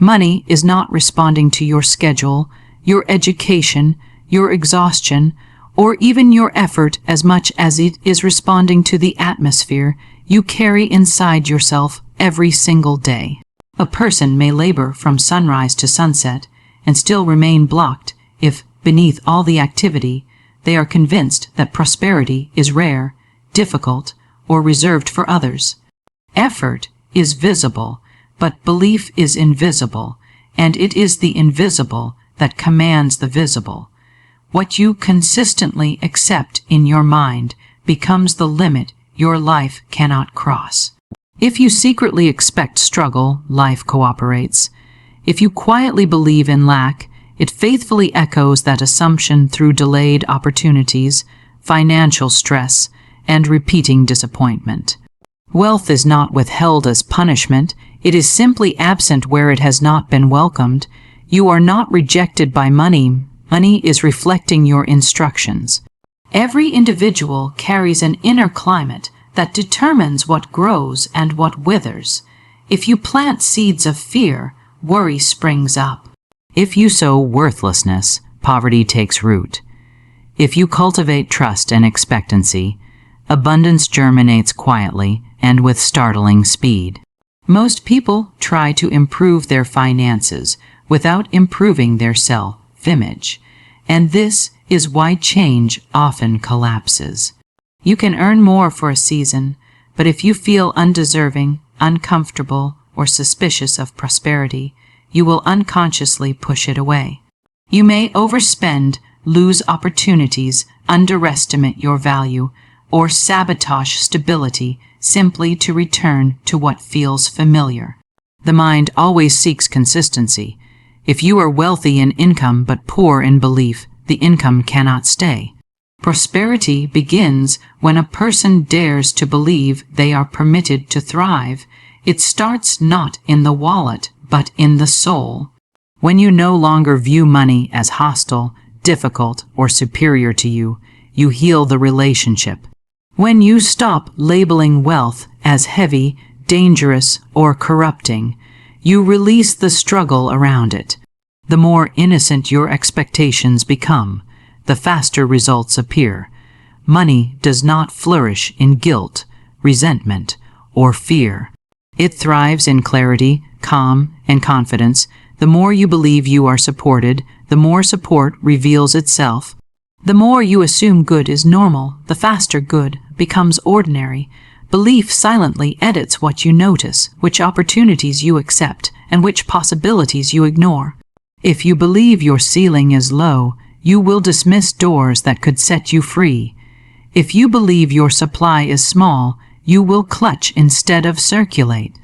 Money is not responding to your schedule, your education, your exhaustion, or even your effort as much as it is responding to the atmosphere you carry inside yourself every single day. A person may labor from sunrise to sunset and still remain blocked if, beneath all the activity, they are convinced that prosperity is rare, difficult, or reserved for others. Effort is visible, but belief is invisible, and it is the invisible that commands the visible. What you consistently accept in your mind becomes the limit your life cannot cross. If you secretly expect struggle, life cooperates. If you quietly believe in lack, it faithfully echoes that assumption through delayed opportunities, financial stress, and repeating disappointment. Wealth is not withheld as punishment, it is simply absent where it has not been welcomed. You are not rejected by money. Money is reflecting your instructions. Every individual carries an inner climate that determines what grows and what withers. If you plant seeds of fear, worry springs up. If you sow worthlessness, poverty takes root. If you cultivate trust and expectancy, abundance germinates quietly and with startling speed. Most people try to improve their finances without improving their self-image, and this is why change often collapses. You can earn more for a season, but if you feel undeserving, uncomfortable, or suspicious of prosperity, you will unconsciously push it away. You may overspend, lose opportunities, underestimate your value, or sabotage stability simply to return to what feels familiar. The mind always seeks consistency. If you are wealthy in income but poor in belief, the income cannot stay. Prosperity begins when a person dares to believe they are permitted to thrive. It starts not in the wallet, but in the soul. When you no longer view money as hostile, difficult, or superior to you, you heal the relationship. When you stop labeling wealth as heavy, dangerous, or corrupting, you release the struggle around it. The more innocent your expectations become, the faster results appear. Money does not flourish in guilt, resentment, or fear. It thrives in clarity, calm, and confidence. The more you believe you are supported, the more support reveals itself. The more you assume good is normal, the faster good becomes ordinary. Belief silently edits what you notice, which opportunities you accept, and which possibilities you ignore. If you believe your ceiling is low, you will dismiss doors that could set you free. If you believe your supply is small, you will clutch instead of circulate.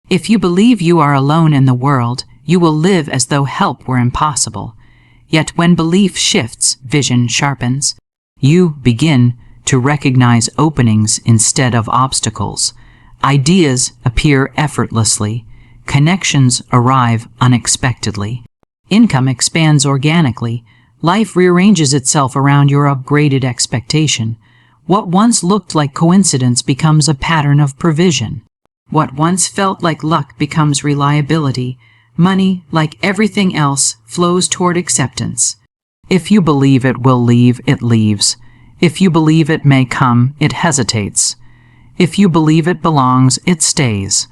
If you believe you are alone in the world, you will live as though help were impossible. Yet when belief shifts, vision sharpens. You begin to recognize openings instead of obstacles. Ideas appear effortlessly. Connections arrive unexpectedly. Income expands organically. Life rearranges itself around your upgraded expectation. What once looked like coincidence becomes a pattern of provision. What once felt like luck becomes reliability. Money, like everything else, flows toward acceptance. If you believe it will leave, it leaves. If you believe it may come, it hesitates. If you believe it belongs, it stays.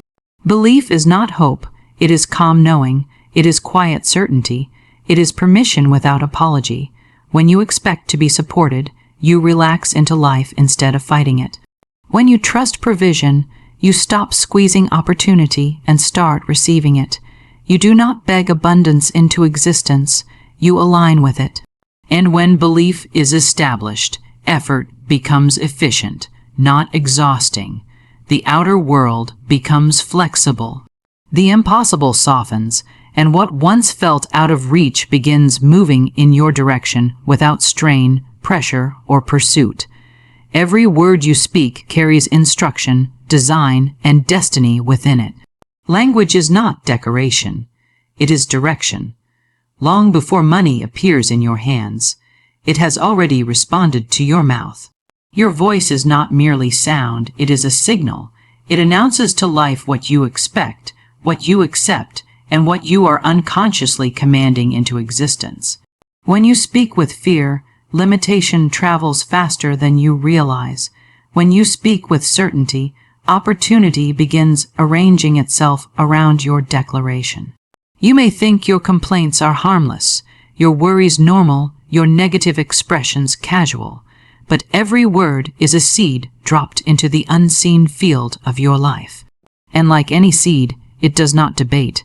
Belief is not hope. It is calm knowing. It is quiet certainty. It is permission without apology. When you expect to be supported, you relax into life instead of fighting it. When you trust provision, you stop squeezing opportunity and start receiving it. You do not beg abundance into existence, you align with it. And when belief is established, effort becomes efficient, not exhausting. The outer world becomes flexible. The impossible softens, and what once felt out of reach begins moving in your direction without strain, pressure, or pursuit. Every word you speak carries instruction, design, and destiny within it. Language is not decoration. It is direction. Long before money appears in your hands, it has already responded to your mouth. Your voice is not merely sound, it is a signal. It announces to life what you expect, what you accept, and what you are unconsciously commanding into existence. When you speak with fear, limitation travels faster than you realize. When you speak with certainty, opportunity begins arranging itself around your declaration. You may think your complaints are harmless, your worries normal, your negative expressions casual, but every word is a seed dropped into the unseen field of your life. And like any seed, it does not debate.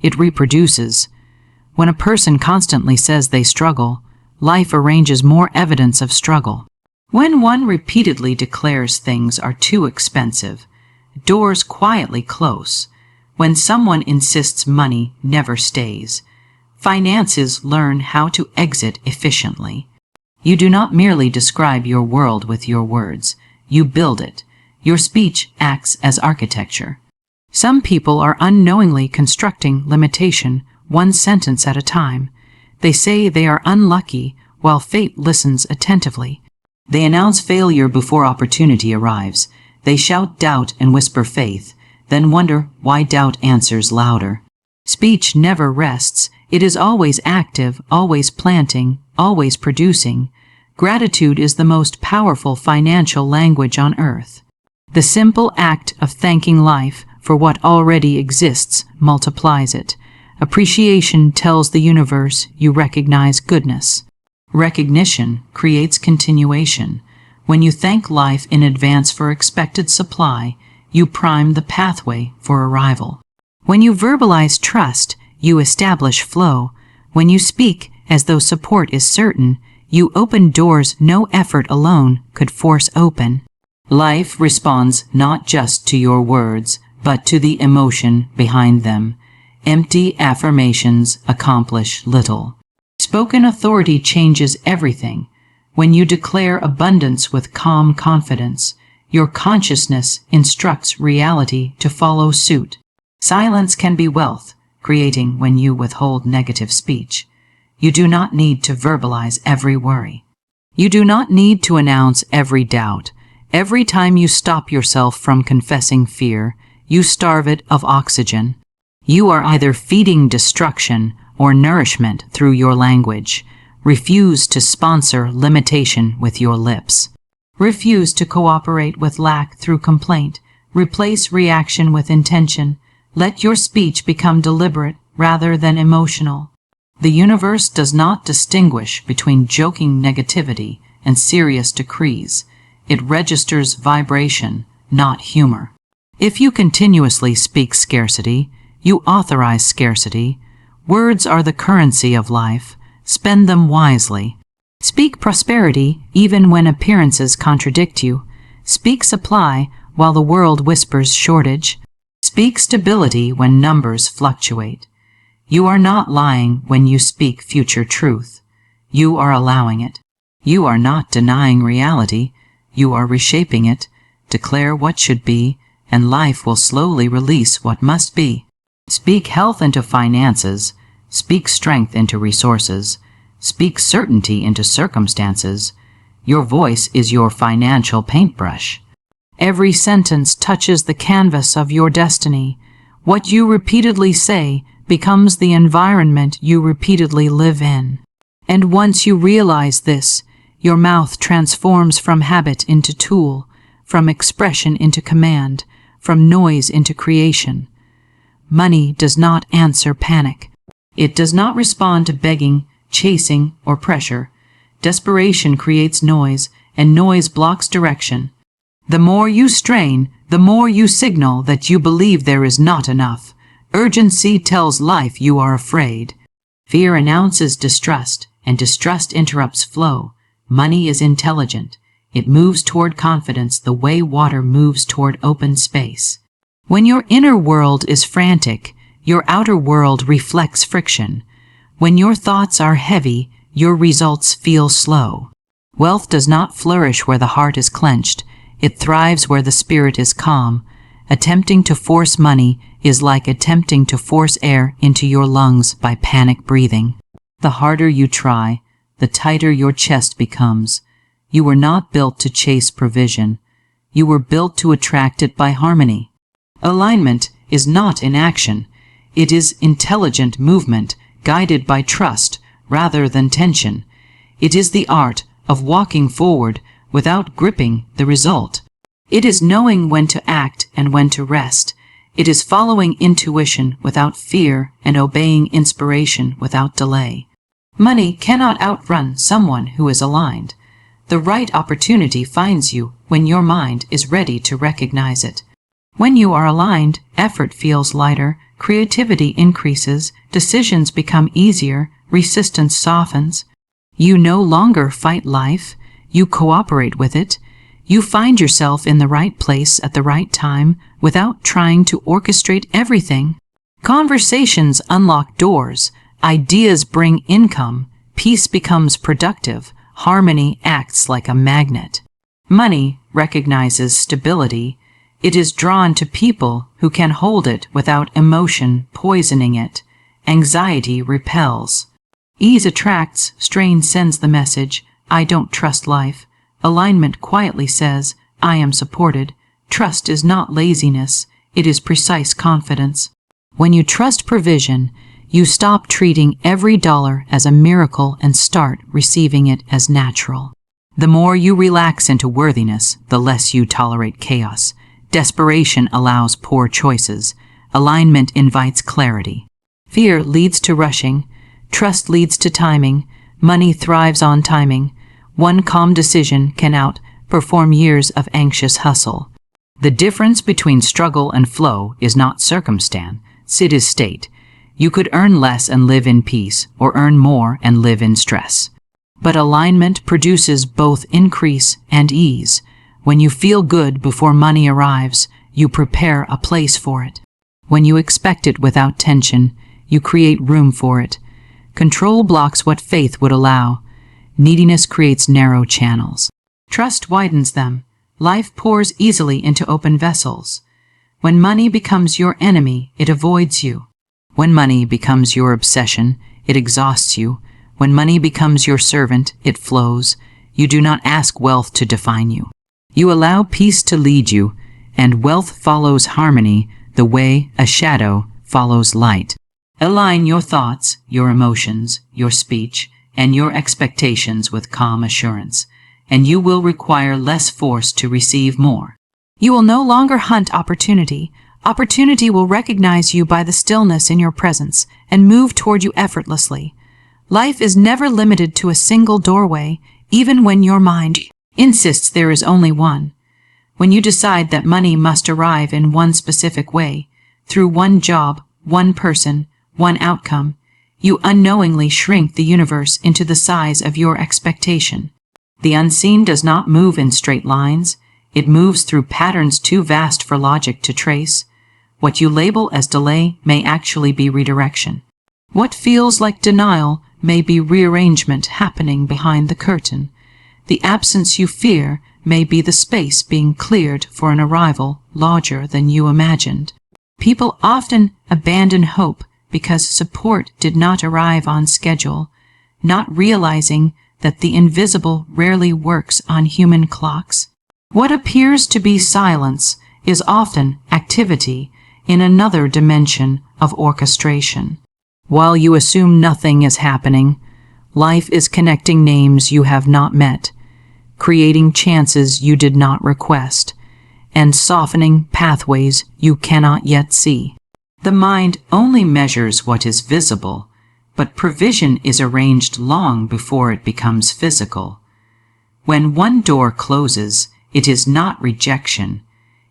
It reproduces. When a person constantly says they struggle, life arranges more evidence of struggle. When one repeatedly declares things are too expensive, doors quietly close. When someone insists money never stays, finances learn how to exit efficiently. You do not merely describe your world with your words, you build it. Your speech acts as architecture. Some people are unknowingly constructing limitation, one sentence at a time. They say they are unlucky while fate listens attentively. They announce failure before opportunity arrives. They shout doubt and whisper faith, then wonder why doubt answers louder. Speech never rests. It is always active, always planting, always producing. Gratitude is the most powerful financial language on earth. The simple act of thanking life for what already exists multiplies it. Appreciation tells the universe you recognize goodness. Recognition creates continuation. When you thank life in advance for expected supply, you prime the pathway for arrival. When you verbalize trust, you establish flow. When you speak as though support is certain, you open doors no effort alone could force open. Life responds not just to your words, but to the emotion behind them. Empty affirmations accomplish little. Spoken authority changes everything. When you declare abundance with calm confidence, your consciousness instructs reality to follow suit. Silence can be wealth, creating when you withhold negative speech. You do not need to verbalize every worry. You do not need to announce every doubt. Every time you stop yourself from confessing fear, you starve it of oxygen. You are either feeding destruction or nourishment through your language. Refuse to sponsor limitation with your lips. Refuse to cooperate with lack through complaint. Replace reaction with intention. Let your speech become deliberate rather than emotional. The universe does not distinguish between joking negativity and serious decrees. It registers vibration, not humor. If you continuously speak scarcity, you authorize scarcity. Words are the currency of life. Spend them wisely. Speak prosperity even when appearances contradict you. Speak supply while the world whispers shortage. Speak stability when numbers fluctuate. You are not lying when you speak future truth. You are allowing it. You are not denying reality. You are reshaping it. Declare what should be, and life will slowly release what must be. Speak health into finances. Speak strength into resources. Speak certainty into circumstances. Your voice is your financial paintbrush. Every sentence touches the canvas of your destiny. What you repeatedly say becomes the environment you repeatedly live in. And once you realize this, your mouth transforms from habit into tool, from expression into command, from noise into creation. Money does not answer panic. It does not respond to begging, chasing, or pressure. Desperation creates noise, and noise blocks direction. The more you strain, the more you signal that you believe there is not enough. Urgency tells life you are afraid. Fear announces distrust, and distrust interrupts flow. Money is intelligent. It moves toward confidence the way water moves toward open space. When your inner world is frantic, your outer world reflects friction. When your thoughts are heavy, your results feel slow. Wealth does not flourish where the heart is clenched. It thrives where the spirit is calm. Attempting to force money is like attempting to force air into your lungs by panic breathing. The harder you try, the tighter your chest becomes. You were not built to chase provision. You were built to attract it by harmony. Alignment is not inaction. It is intelligent movement, guided by trust rather than tension. It is the art of walking forward without gripping the result. It is knowing when to act and when to rest. It is following intuition without fear and obeying inspiration without delay. Money cannot outrun someone who is aligned. The right opportunity finds you when your mind is ready to recognize it. When you are aligned, effort feels lighter, creativity increases, decisions become easier, resistance softens. You no longer fight life, you cooperate with it. You find yourself in the right place at the right time without trying to orchestrate everything. Conversations unlock doors, ideas bring income, peace becomes productive, harmony acts like a magnet. Money recognizes stability. It is drawn to people who can hold it without emotion poisoning it. Anxiety repels. Ease attracts, strain sends the message, I don't trust life. Alignment quietly says, I am supported. Trust is not laziness, it is precise confidence. When you trust provision, you stop treating every dollar as a miracle and start receiving it as natural. The more you relax into worthiness, the less you tolerate chaos. Desperation allows poor choices. Alignment invites clarity. Fear leads to rushing. Trust leads to timing. Money thrives on timing. One calm decision can outperform years of anxious hustle. The difference between struggle and flow is not circumstance, it is state. You could earn less and live in peace, or earn more and live in stress. But alignment produces both increase and ease. When you feel good before money arrives, you prepare a place for it. When you expect it without tension, you create room for it. Control blocks what faith would allow. Neediness creates narrow channels. Trust widens them. Life pours easily into open vessels. When money becomes your enemy, it avoids you. When money becomes your obsession, it exhausts you. When money becomes your servant, it flows. You do not ask wealth to define you. You allow peace to lead you, and wealth follows harmony the way a shadow follows light. Align your thoughts, your emotions, your speech, and your expectations with calm assurance, and you will require less force to receive more. You will no longer hunt opportunity. Opportunity will recognize you by the stillness in your presence and move toward you effortlessly. Life is never limited to a single doorway, even when your mind insists there is only one. When you decide that money must arrive in one specific way, through one job, one person, one outcome, you unknowingly shrink the universe into the size of your expectation. The unseen does not move in straight lines. It moves through patterns too vast for logic to trace. What you label as delay may actually be redirection. What feels like denial may be rearrangement happening behind the curtain. The absence you fear may be the space being cleared for an arrival larger than you imagined. People often abandon hope because support did not arrive on schedule, not realizing that the invisible rarely works on human clocks. What appears to be silence is often activity in another dimension of orchestration. While you assume nothing is happening, life is connecting names you have not met, creating chances you did not request, and softening pathways you cannot yet see. The mind only measures what is visible, but provision is arranged long before it becomes physical. When one door closes, it is not rejection.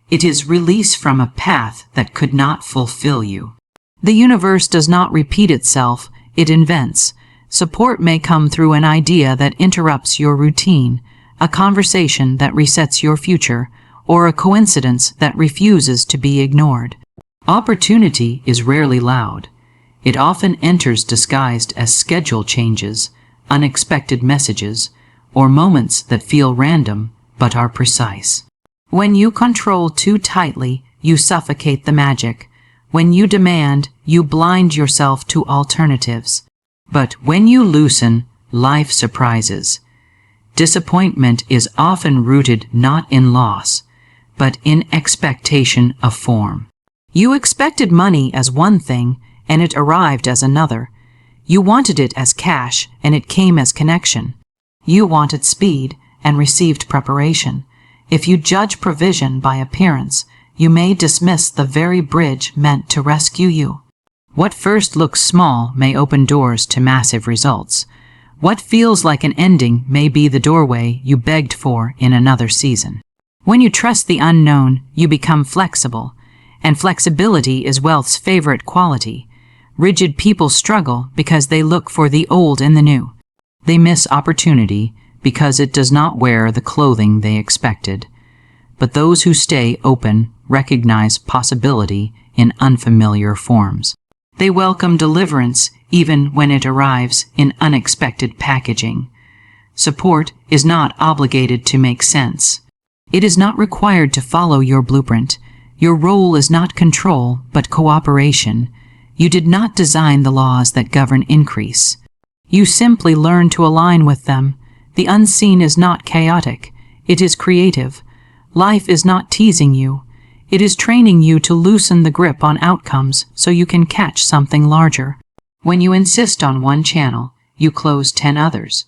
It is release from a path that could not fulfill you. The universe does not repeat itself, it invents. Support may come through an idea that interrupts your routine, a conversation that resets your future, or a coincidence that refuses to be ignored. Opportunity is rarely loud. It often enters disguised as schedule changes, unexpected messages, or moments that feel random but are precise. When you control too tightly, you suffocate the magic. When you demand, you blind yourself to alternatives. But when you loosen, life surprises. Disappointment is often rooted not in loss, but in expectation of form. You expected money as one thing, and it arrived as another. You wanted it as cash, and it came as connection. You wanted speed, and received preparation. If you judge provision by appearance, you may dismiss the very bridge meant to rescue you. What first looks small may open doors to massive results. What feels like an ending may be the doorway you begged for in another season. When you trust the unknown, you become flexible, and flexibility is wealth's favorite quality. Rigid people struggle because they look for the old in the new. They miss opportunity because it does not wear the clothing they expected. But those who stay open recognize possibility in unfamiliar forms. They welcome deliverance even when it arrives in unexpected packaging. Support is not obligated to make sense. It is not required to follow your blueprint. Your role is not control, but cooperation. You did not design the laws that govern increase. You simply learn to align with them. The unseen is not chaotic. It is creative. Life is not teasing you. It is training you to loosen the grip on outcomes so you can catch something larger. When you insist on one channel, you close 10 others.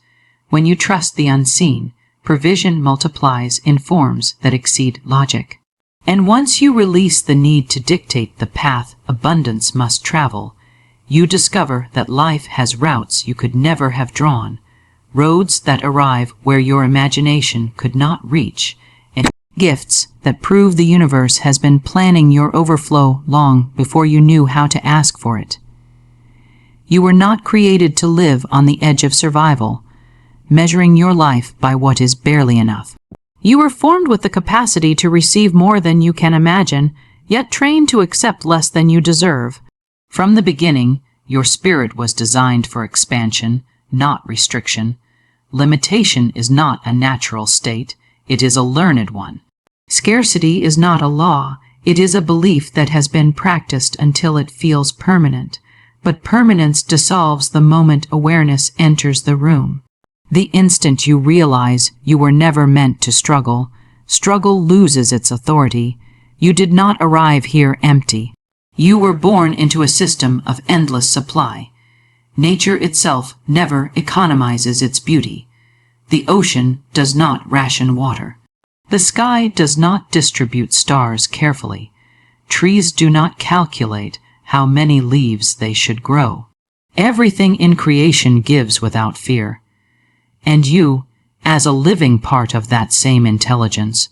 When you trust the unseen, provision multiplies in forms that exceed logic. And once you release the need to dictate the path abundance must travel, you discover that life has routes you could never have drawn, roads that arrive where your imagination could not reach, and gifts that prove the universe has been planning your overflow long before you knew how to ask for it. You were not created to live on the edge of survival, measuring your life by what is barely enough. You were formed with the capacity to receive more than you can imagine, yet trained to accept less than you deserve. From the beginning, your spirit was designed for expansion, not restriction. Limitation is not a natural state, it is a learned one. Scarcity is not a law, it is a belief that has been practiced until it feels permanent. But permanence dissolves the moment awareness enters the room. The instant you realize you were never meant to struggle, struggle loses its authority. You did not arrive here empty. You were born into a system of endless supply. Nature itself never economizes its beauty. The ocean does not ration water. The sky does not distribute stars carefully. Trees do not calculate how many leaves they should grow. Everything in creation gives without fear. And you, as a living part of that same intelligence,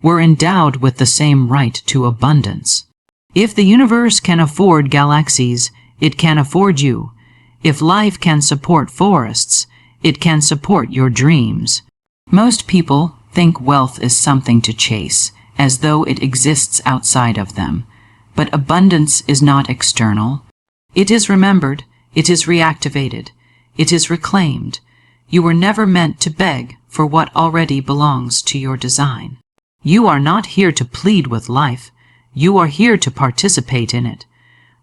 were endowed with the same right to abundance. If the universe can afford galaxies, it can afford you. If life can support forests, it can support your dreams. Most people think wealth is something to chase, as though it exists outside of them. But abundance is not external. It is remembered, it is reactivated, it is reclaimed. You were never meant to beg for what already belongs to your design. You are not here to plead with life. You are here to participate in it.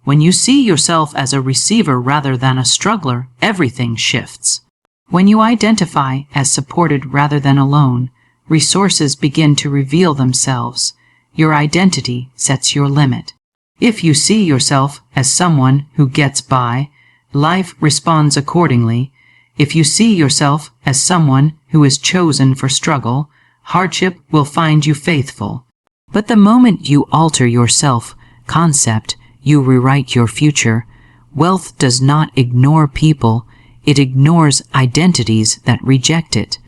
When you see yourself as a receiver rather than a struggler, everything shifts. When you identify as supported rather than alone, resources begin to reveal themselves. Your identity sets your limit. If you see yourself as someone who gets by, life responds accordingly. If you see yourself as someone who is chosen for struggle, hardship will find you faithful. But the moment you alter your self-concept, you rewrite your future. Wealth does not ignore people, it ignores identities that reject it.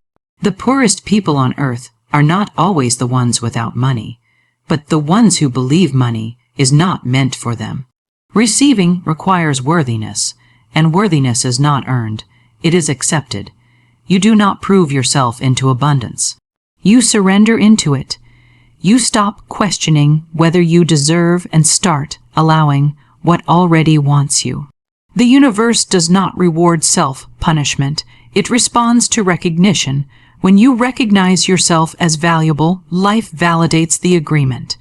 The poorest people on earth are not always the ones without money, but the ones who believe money is not meant for them. Receiving requires worthiness, and worthiness is not earned, it is accepted. You do not prove yourself into abundance. You surrender into it. You stop questioning whether you deserve and start allowing what already wants you. The universe does not reward self-punishment. It responds to recognition. When you recognize yourself as valuable, life validates the agreement.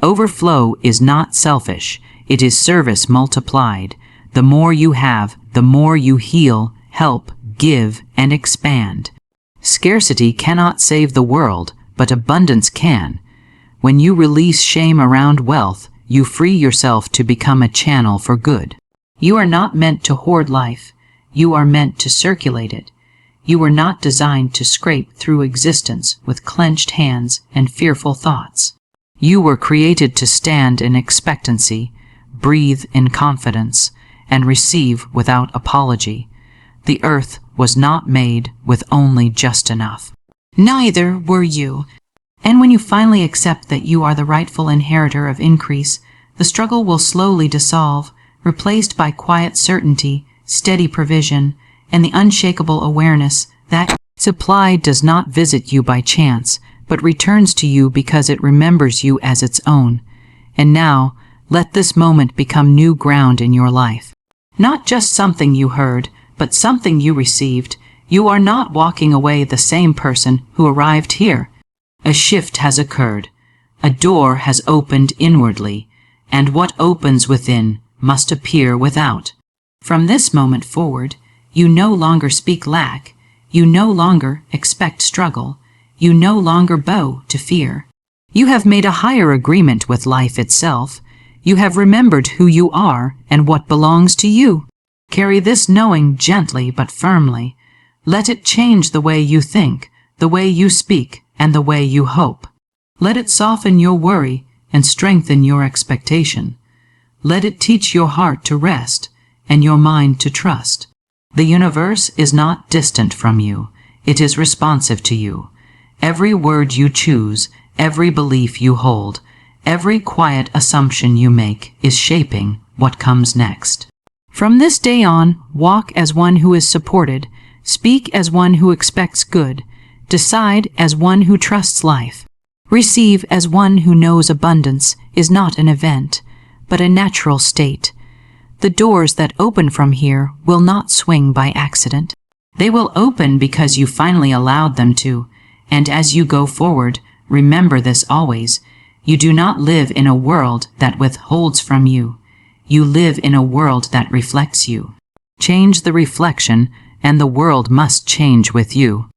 Overflow is not selfish. It is service multiplied. The more you have, the more you heal, help, give, and expand. Scarcity cannot save the world, but abundance can. When you release shame around wealth, you free yourself to become a channel for good. You are not meant to hoard life. You are meant to circulate it. You were not designed to scrape through existence with clenched hands and fearful thoughts. You were created to stand in expectancy, breathe in confidence, and receive without apology. The earth was not made with only just enough. Neither were you. And when you finally accept that you are the rightful inheritor of increase, the struggle will slowly dissolve, replaced by quiet certainty, steady provision, and the unshakable awareness that supply does not visit you by chance, but returns to you because it remembers you as its own. And now, let this moment become new ground in your life. Not just something you heard, but something you received. You are not walking away the same person who arrived here. A shift has occurred. A door has opened inwardly, and what opens within must appear without. From this moment forward, you no longer speak lack. You no longer expect struggle. You no longer bow to fear. You have made a higher agreement with life itself. You have remembered who you are and what belongs to you. Carry this knowing gently but firmly. Let it change the way you think, the way you speak, and the way you hope. Let it soften your worry and strengthen your expectation. Let it teach your heart to rest and your mind to trust. The universe is not distant from you. It is responsive to you. Every word you choose, every belief you hold, every quiet assumption you make is shaping what comes next. From this day on, walk as one who is supported, speak as one who expects good, decide as one who trusts life, receive as one who knows abundance is not an event, but a natural state. The doors that open from here will not swing by accident. They will open because you finally allowed them to, and as you go forward, remember this always. You do not live in a world that withholds from you. You live in a world that reflects you. Change the reflection, and the world must change with you.